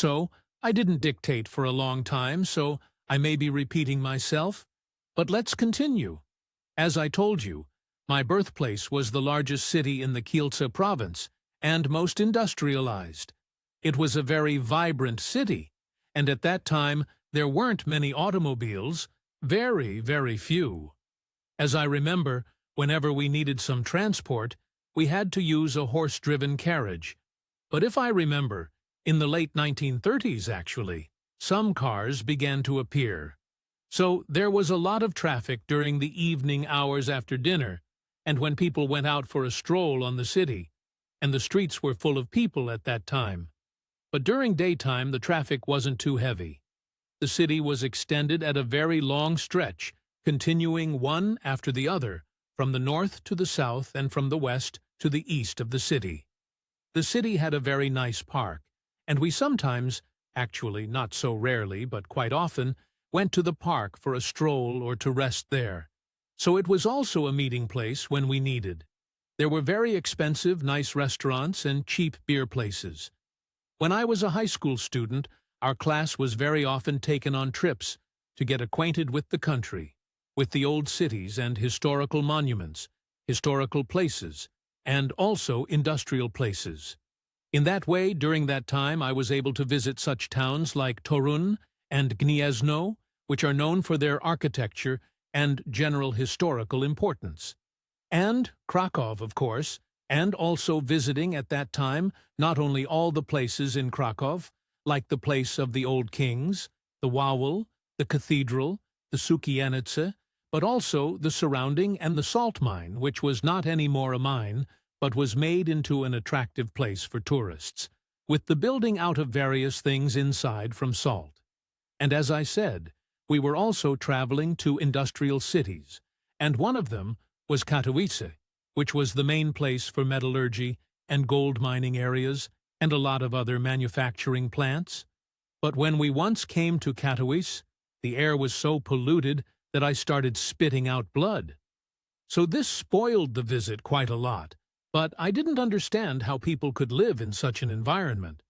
So, I didn't dictate for a long time, so I may be repeating myself, but let's continue. As I told you, my birthplace was the largest city in the Kielce Province and most industrialized. It was a very vibrant city, and at that time there weren't many automobiles, very, very few. As I remember, whenever we needed some transport, we had to use a horse-driven carriage. But if I remember, in the late 1930s actually, some cars began to appear. So there was a lot of traffic during the evening hours after dinner, and when people went out for a stroll on the city, and the streets were full of people at that time. But during daytime the traffic wasn't too heavy. The city was extended at a very long stretch, continuing one after the other, from the north to the south and from the west to the east of the city. The city had a very nice park, and we sometimes, actually not so rarely but quite often, went to the park for a stroll or to rest there. So it was also a meeting place when we needed. There were very expensive, nice restaurants and cheap beer places. When I was a high school student, our class was very often taken on trips to get acquainted with the country, with the old cities and historical monuments, historical places, and also industrial places. In that way, during that time, I was able to visit such towns like Toruń and Gniezno, which are known for their architecture and general historical importance. And Kraków, of course, and also visiting at that time not only all the places in Kraków, like the place of the old kings, the Wawel, the cathedral, the Kielce, but also the surrounding and the salt mine, which was not any more a mine, but was made into an attractive place for tourists, with the building out of various things inside from salt. And as I said, we were also traveling to industrial cities, and one of them was Katowice, which was the main place for metallurgy and gold mining areas and a lot of other manufacturing plants. But when we once came to Katowice, the air was so polluted that I started spitting out blood. So this spoiled the visit quite a lot, but I didn't understand how people could live in such an environment.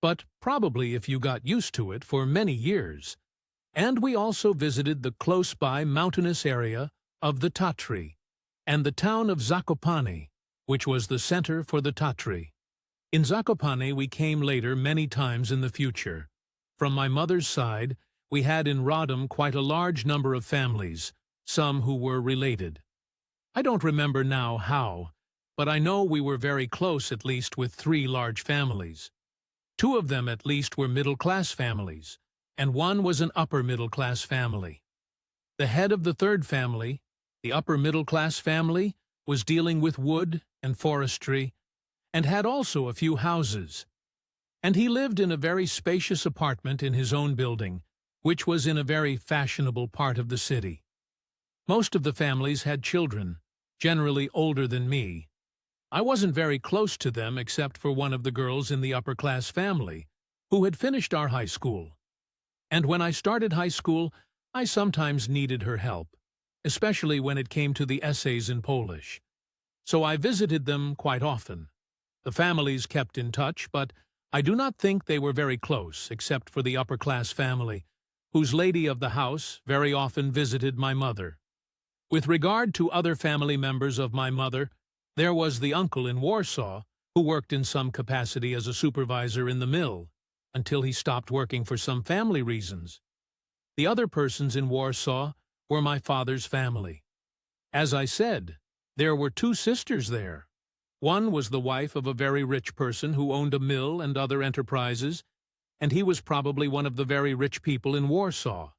But probably if you got used to it for many years. And we also visited the close-by mountainous area of the Tatry, and the town of Zakopane, which was the center for the Tatry. In Zakopane we came later many times in the future. From my mother's side, we had in Radom quite a large number of families, some who were related. I don't remember now how, but I know we were very close at least with 3 large families. 2 of them at least were middle-class families, and one was an upper-middle-class family. The head of the 3rd family, the upper-middle-class family, was dealing with wood and forestry, and had also a few houses. And he lived in a very spacious apartment in his own building, which was in a very fashionable part of the city. Most of the families had children, generally older than me. I wasn't very close to them except for one of the girls in the upper-class family, who had finished our high school. And when I started high school, I sometimes needed her help, especially when it came to the essays in Polish. So I visited them quite often. The families kept in touch, but I do not think they were very close, except for the upper-class family, whose lady of the house very often visited my mother. With regard to other family members of my mother, there was the uncle in Warsaw, who worked in some capacity as a supervisor in the mill, until he stopped working for some family reasons. The other persons in Warsaw were my father's family. As I said, there were 2 sisters there. One was the wife of a very rich person who owned a mill and other enterprises, and he was probably one of the very rich people in Warsaw.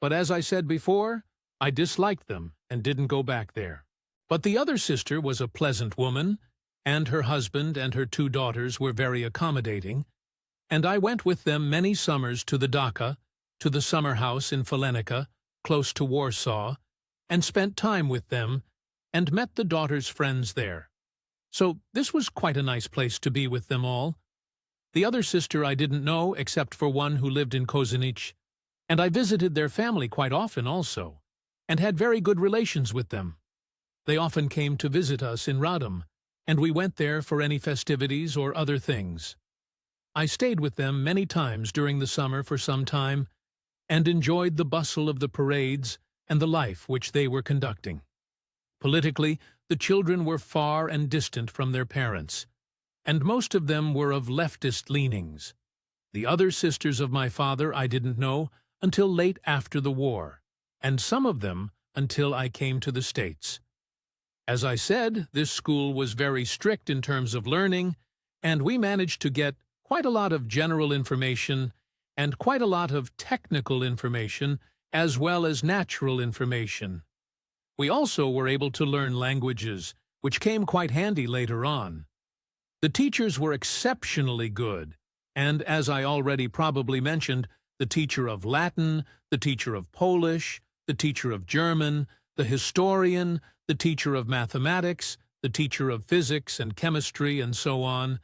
But as I said before, I disliked them and didn't go back there. But the other sister was a pleasant woman, and her husband and her 2 daughters were very accommodating, and I went with them many summers to the dacha, to the summer house in Falenica, close to Warsaw, and spent time with them, and met the daughters' friends there. So this was quite a nice place to be with them all. The other sister I didn't know except for one who lived in Kozienice, and I visited their family quite often also, and had very good relations with them. They often came to visit us in Radom, and we went there for any festivities or other things. I stayed with them many times during the summer for some time, and enjoyed the bustle of the parades and the life which they were conducting. Politically, the children were far and distant from their parents, and most of them were of leftist leanings. The other sisters of my father I didn't know until late after the war, and some of them until I came to the States. As I said, this school was very strict in terms of learning, and we managed to get quite a lot of general information and quite a lot of technical information as well as natural information. We also were able to learn languages, which came quite handy later on. The teachers were exceptionally good, and as I already probably mentioned, the teacher of Latin, the teacher of Polish, the teacher of German, the historian, the teacher of mathematics, the teacher of physics and chemistry, and so on.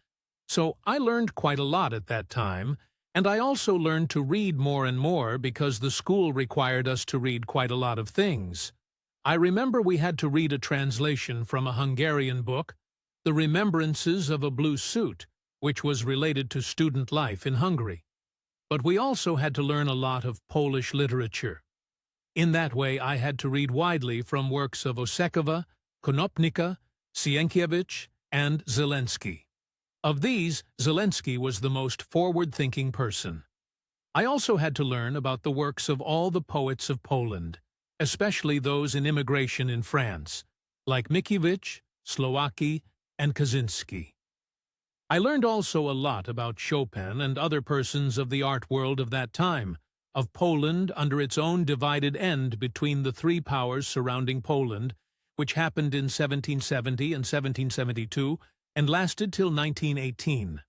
So I learned quite a lot at that time, and I also learned to read more and more because the school required us to read quite a lot of things. I remember we had to read a translation from a Hungarian book, The Remembrances of a Blue Suit, which was related to student life in Hungary. But we also had to learn a lot of Polish literature. In that way, I had to read widely from works of Osekowa, Konopnicka, Sienkiewicz, and Zelensky. Of these, Zelensky was the most forward-thinking person. I also had to learn about the works of all the poets of Poland, especially those in immigration in France, like Mickiewicz, Słowacki, and Kozienice. I learned also a lot about Chopin and other persons of the art world of that time, of Poland under its own divided end between the three powers surrounding Poland, which happened in 1770 and 1772, and lasted till 1918.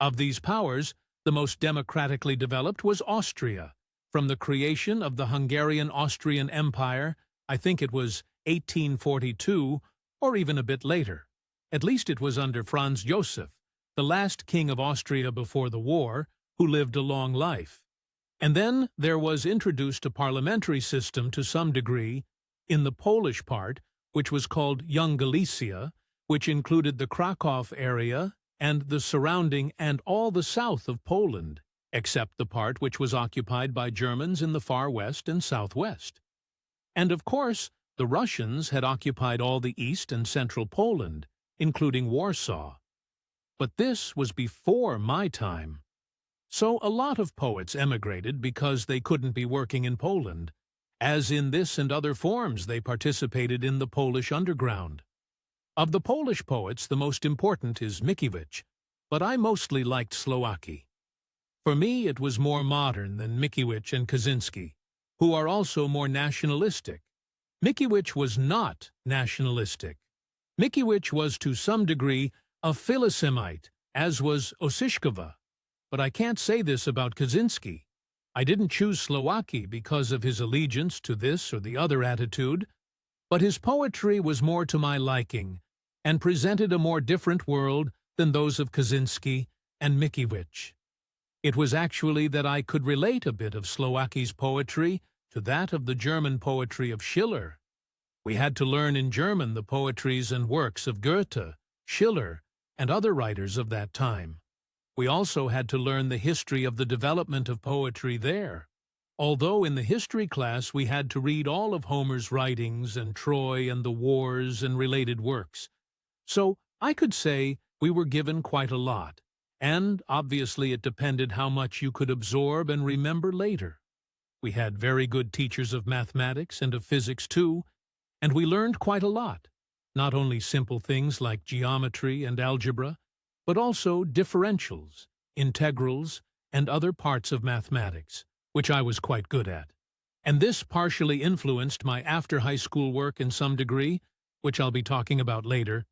Of these powers, the most democratically developed was Austria. From the creation of the Hungarian-Austrian Empire, I think it was 1842, or even a bit later. At least it was under Franz Joseph, the last king of Austria before the war, who lived a long life. And then there was introduced a parliamentary system to some degree in the Polish part, which was called Young Galicia, which included the Kraków area and the surrounding and all the south of Poland, except the part which was occupied by Germans in the far west and southwest. And of course, the Russians had occupied all the east and central Poland, including Warsaw. But this was before my time. So a lot of poets emigrated because they couldn't be working in Poland, as in this and other forms they participated in the Polish underground. Of the Polish poets, the most important is Mickiewicz, but I mostly liked Słowacki. For me, it was more modern than Mickiewicz and Kozienice, who are also more nationalistic. Mickiewicz was not nationalistic. Mickiewicz was to some degree a Philosemite, as was Osyszkowa. But I can't say this about Kozienice. I didn't choose Słowacki because of his allegiance to this or the other attitude, but his poetry was more to my liking and presented a more different world than those of Kozienice and Mickiewicz. It was actually that I could relate a bit of Słowacki's poetry to that of the German poetry of Schiller. We had to learn in German the poetries and works of Goethe, Schiller, and other writers of that time. We also had to learn the history of the development of poetry there, although in the history class we had to read all of Homer's writings and Troy and the wars and related works. So I could say we were given quite a lot, and obviously it depended how much you could absorb and remember later. We had very good teachers of mathematics and of physics too, and we learned quite a lot, not only simple things like geometry and algebra, but also differentials, integrals, and other parts of mathematics, which I was quite good at. And this partially influenced my after-high school work in some degree, which I'll be talking about later.